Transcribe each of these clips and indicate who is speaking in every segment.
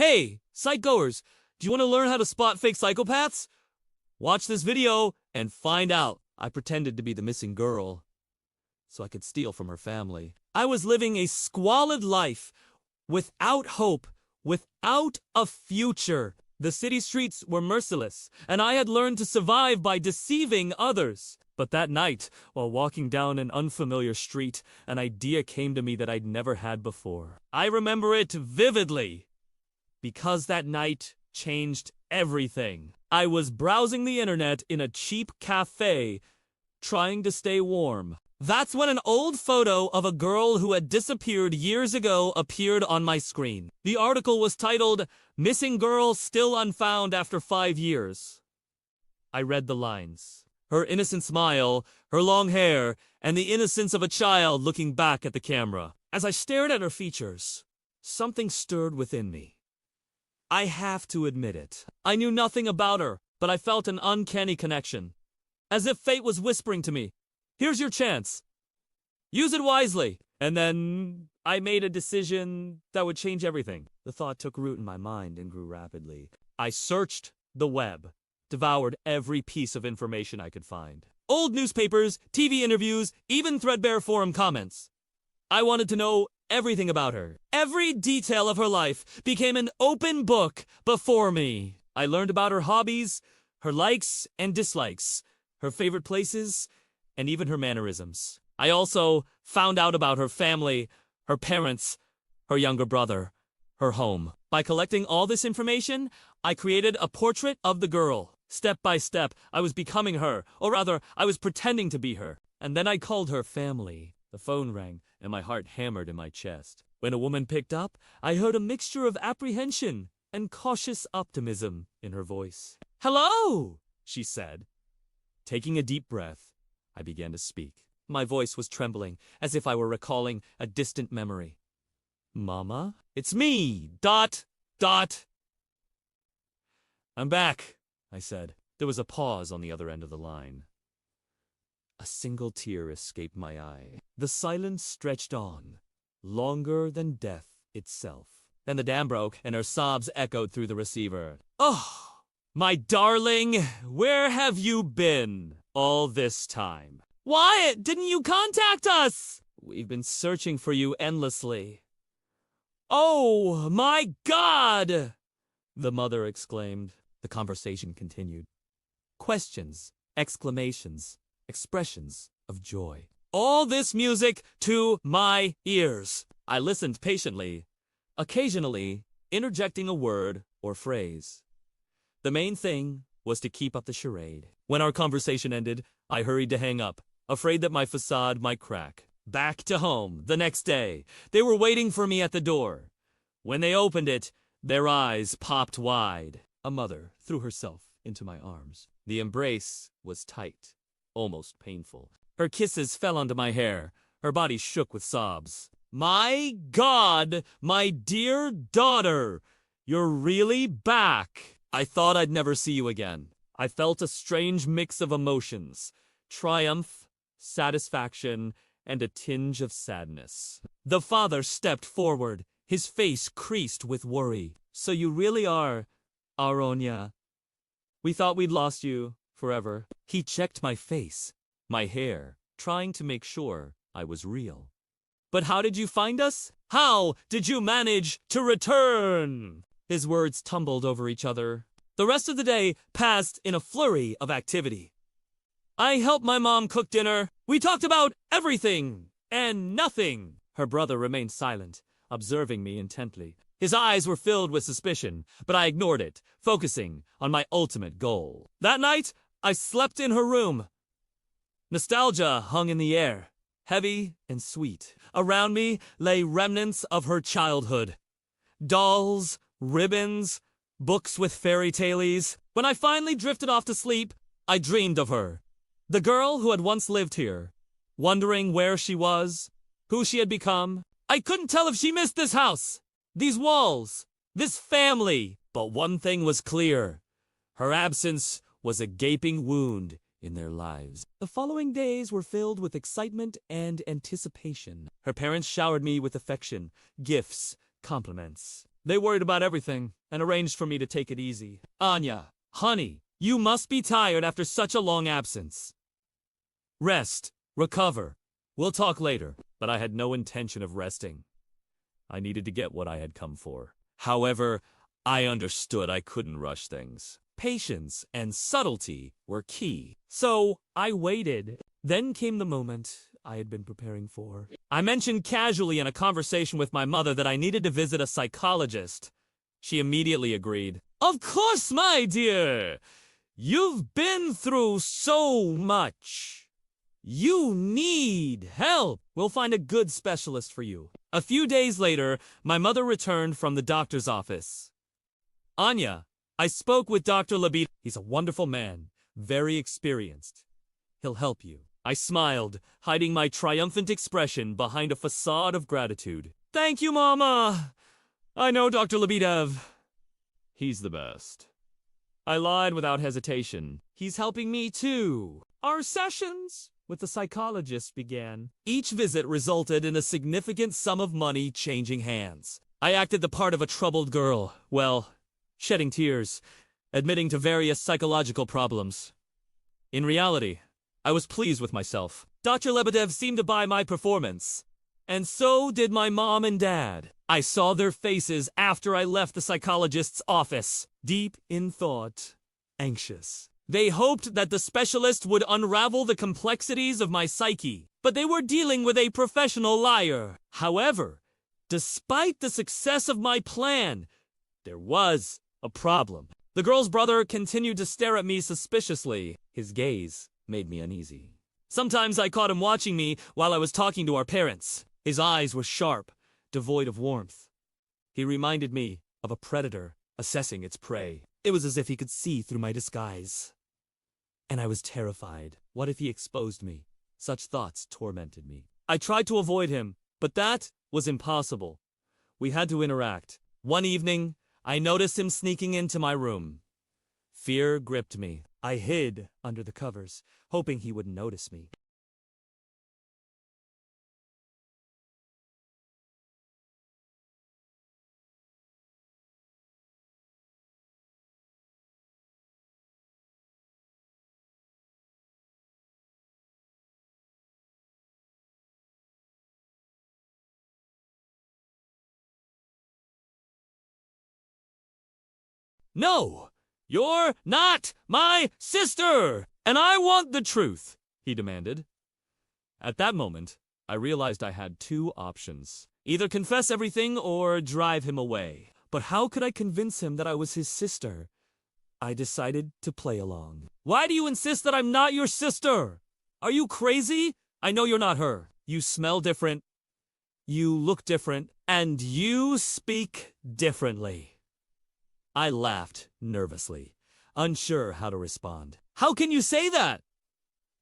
Speaker 1: Hey, psych-goers, do you want to learn how to spot fake psychopaths? Watch this video and find out. I pretended to be the missing girl so I could steal from her family. I was living a squalid life, without hope, without a future. The city streets were merciless, and I had learned to survive by deceiving others. But that night, while walking down an unfamiliar street, an idea came to me that I'd never had before. I remember it vividly, because that night changed everything. I was browsing the internet in a cheap cafe, trying to stay warm. That's when an old photo of a girl who had disappeared years ago appeared on my screen. The article was titled, "Missing Girl Still Unfound After 5 Years." I read the lines. Her innocent smile, her long hair, and the innocence of a child looking back at the camera. As I stared at her features, something stirred within me. I have to admit it. I knew nothing about her, but I felt an uncanny connection. As if fate was whispering to me, "Here's your chance. Use it wisely." And then I made a decision that would change everything. The thought took root in my mind and grew rapidly. I searched the web, devoured every piece of information I could find. Old newspapers, TV interviews, even threadbare forum comments. I wanted to know everything about her. Every detail of her life became an open book before me. I learned about her hobbies, her likes and dislikes, her favorite places, and even her mannerisms. I also found out about her family, her parents, her younger brother, her home. By collecting all this information, I created a portrait of the girl. Step by step, I was becoming her, or rather, I was pretending to be her. And then I called her family. The phone rang, and my heart hammered in my chest. When a woman picked up, I heard a mixture of apprehension and cautious optimism in her voice. "Hello," she said. Taking a deep breath, I began to speak. My voice was trembling, as if I were recalling a distant memory. "Mama? It's me, ... I'm back," I said. There was a pause on the other end of the line. A single tear escaped my eye. The silence stretched on, longer than death itself. Then the dam broke, and her sobs echoed through the receiver. "Oh, my darling, where have you been all this time? Wyatt, didn't you contact us? We've been searching for you endlessly." "Oh, my God!" the mother exclaimed. The conversation continued. Questions, exclamations, expressions of joy. All this music to my ears. I listened patiently, occasionally interjecting a word or phrase. The main thing was to keep up the charade. When our conversation ended, I hurried to hang up, afraid that my facade might crack. Back to home, the next day, they were waiting for me at the door. When they opened it, their eyes popped wide. A mother threw herself into my arms. The embrace was tight, almost painful. Her kisses fell onto my hair. Her body shook with sobs. "My God, my dear daughter, you're really back." I thought I'd never see you again. I felt a strange mix of emotions: triumph, satisfaction, and a tinge of sadness. The father stepped forward, his face creased with worry. "So you really are Aronia. We thought we'd lost you forever." He checked my face, my hair, trying to make sure I was real. "But how did you find us? How did you manage to return?" His words tumbled over each other. The rest of the day passed in a flurry of activity. I helped my mom cook dinner. We talked about everything and nothing. Her brother remained silent, observing me intently. His eyes were filled with suspicion, but I ignored it, focusing on my ultimate goal. That night, I slept in her room. Nostalgia hung in the air, heavy and sweet. Around me lay remnants of her childhood. Dolls, ribbons, books with fairy tales. When I finally drifted off to sleep, I dreamed of her. The girl who had once lived here, wondering where she was, who she had become. I couldn't tell if she missed this house, these walls, this family. But one thing was clear: her absence was a gaping wound in their lives. The following days were filled with excitement and anticipation. Her parents showered me with affection, gifts, compliments. They worried about everything and arranged for me to take it easy. Anya, honey, you must be tired after such a long absence. Rest, recover. We'll talk later. But I had no intention of resting. I needed to get what I had come for. However, I understood I couldn't rush things. Patience and subtlety were key. So I waited. Then came the moment I had been preparing for. I mentioned casually in a conversation with my mother that I needed to visit a psychologist. She immediately agreed. Of course, my dear! You've been through so much. You need help. We'll find a good specialist for you. A few days later, my mother returned from the doctor's office. Anya, I spoke with Dr. Labid. He's a wonderful man, very experienced. He'll help you. I smiled, hiding my triumphant expression behind a facade of gratitude. Thank you, Mama. I know Dr. Lebedev. He's the best. I lied without hesitation. He's helping me too. Our sessions with the psychologist began. Each visit resulted in a significant sum of money changing hands. I acted the part of a troubled girl, shedding tears, admitting to various psychological problems. In reality, I was pleased with myself. Dr. Lebedev seemed to buy my performance. And so did my mom and dad. I saw their faces after I left the psychologist's office, deep in thought, anxious. They hoped that the specialist would unravel the complexities of my psyche, but they were dealing with a professional liar. However, despite the success of my plan, there was a problem. The girl's brother continued to stare at me suspiciously. His gaze made me uneasy. Sometimes I caught him watching me while I was talking to our parents. His eyes were sharp, devoid of warmth. He reminded me of a predator assessing its prey. It was as if he could see through my disguise. And I was terrified. What if he exposed me? Such thoughts tormented me. I tried to avoid him, but that was impossible. We had to interact. One evening, I noticed him sneaking into my room. Fear gripped me. I hid under the covers, hoping he wouldn't notice me. No! You're not my sister! And I want the truth, he demanded. At that moment, I realized I had two options. Either confess everything or drive him away. But how could I convince him that I was his sister? I decided to play along. Why do you insist that I'm not your sister? Are you crazy? I know you're not her. You smell different. You look different. And you speak differently. I laughed nervously, unsure how to respond. How can you say that?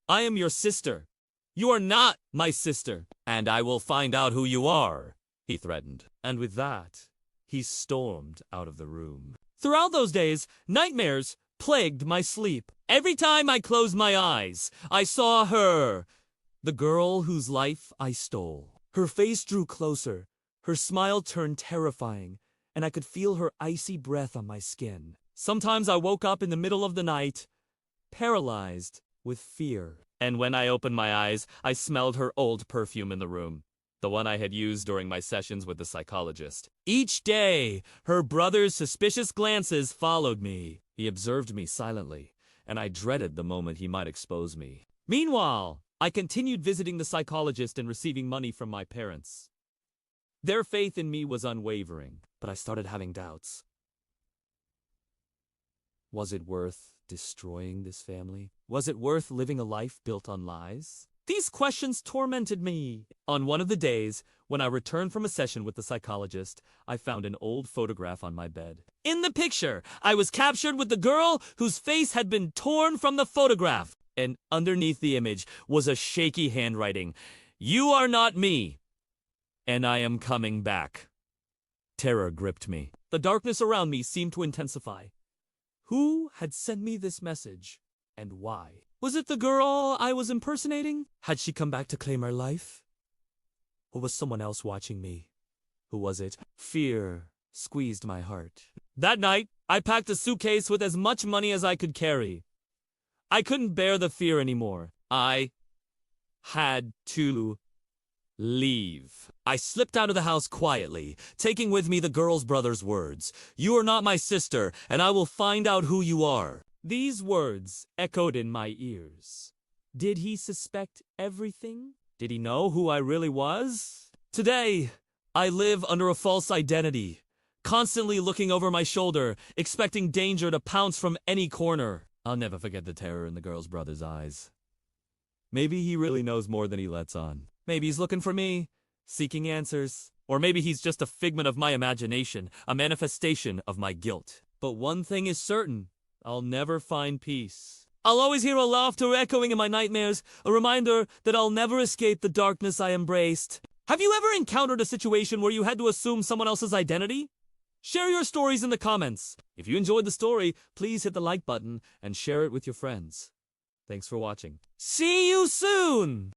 Speaker 1: I am your sister. You are not my sister. And I will find out who you are, he threatened. And with that, he stormed out of the room. Throughout those days, nightmares plagued my sleep. Every time I closed my eyes, I saw her, the girl whose life I stole. Her face drew closer. Her smile turned terrifying, and I could feel her icy breath on my skin. Sometimes I woke up in the middle of the night, paralyzed with fear. And when I opened my eyes, I smelled her old perfume in the room, the one I had used during my sessions with the psychologist. Each day, her brother's suspicious glances followed me. He observed me silently, and I dreaded the moment he might expose me. Meanwhile, I continued visiting the psychologist and receiving money from my parents. Their faith in me was unwavering, but I started having doubts. Was it worth destroying this family? Was it worth living a life built on lies? These questions tormented me. On one of the days, when I returned from a session with the psychologist, I found an old photograph on my bed. In the picture, I was captured with the girl whose face had been torn from the photograph. And underneath the image was a shaky handwriting. You are not me, and I am coming back. Terror gripped me. The darkness around me seemed to intensify. Who had sent me this message, and why? Was it the girl I was impersonating? Had she come back to claim her life? Or was someone else watching me? Who was it? Fear squeezed my heart. That night, I packed a suitcase with as much money as I could carry. I couldn't bear the fear anymore. I had to leave. I slipped out of the house quietly, taking with me the girl's brother's words. "You are not my sister, and I will find out who you are." These words echoed in my ears. Did he suspect everything? Did he know who I really was? Today, I live under a false identity, constantly looking over my shoulder, expecting danger to pounce from any corner. I'll never forget the terror in the girl's brother's eyes. Maybe he really knows more than he lets on. Maybe he's looking for me, seeking answers. Or maybe he's just a figment of my imagination, a manifestation of my guilt. But one thing is certain, I'll never find peace. I'll always hear a laughter echoing in my nightmares, a reminder that I'll never escape the darkness I embraced. Have you ever encountered a situation where you had to assume someone else's identity? Share your stories in the comments. If you enjoyed the story, please hit the like button and share it with your friends. Thanks for watching. See you soon!